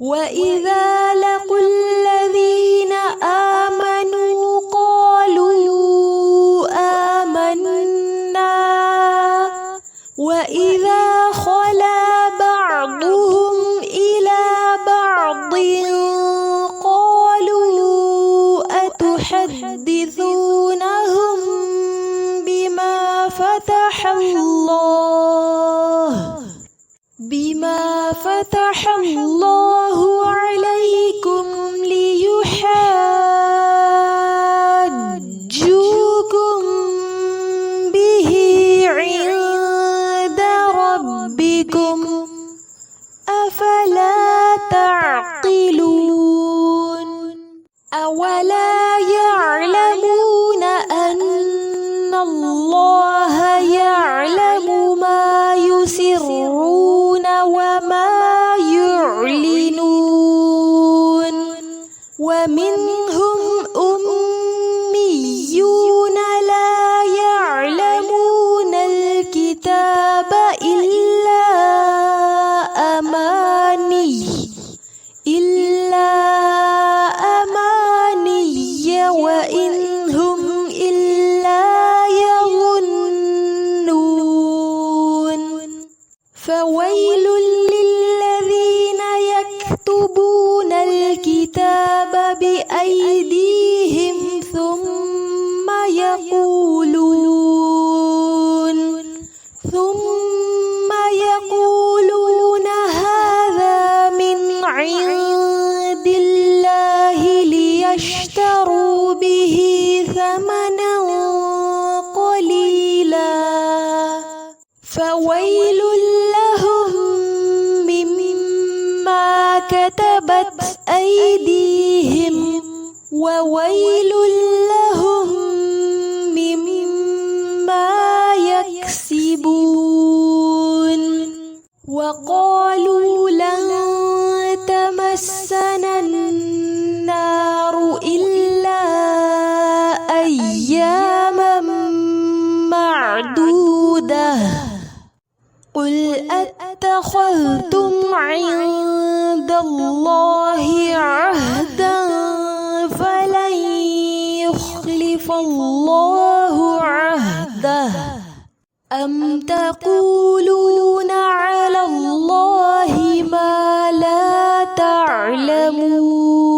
وإذا لقوا الذين آمنوا قالوا آمنا وإذا خلا بعضهم إلى بعض قالوا أتحدثونهم بما فتح الله عليكم ليحاجوكم به عند ربكم أفلا تعقلون أولا يعلمون أن الله يعلم ما يسرون وما يعلنون ومنهم أميون لا يعلمون الكتاب إلا أماني وإن هم إلا يظنون فويل للذين يكتبون الكتاب بأيديهم ثم يقولون هذا من عند الله ليشتروا به ثمنا قليلا فويل لهم مما كتبت أيديهم وويل لهم مما يكسبون وقالوا لن تمسنا النار إلا أياما معدودة قل أتخذتم عند الله عهدا فلن يخلف الله عهده أم تقولون على الله ما لا تعلمون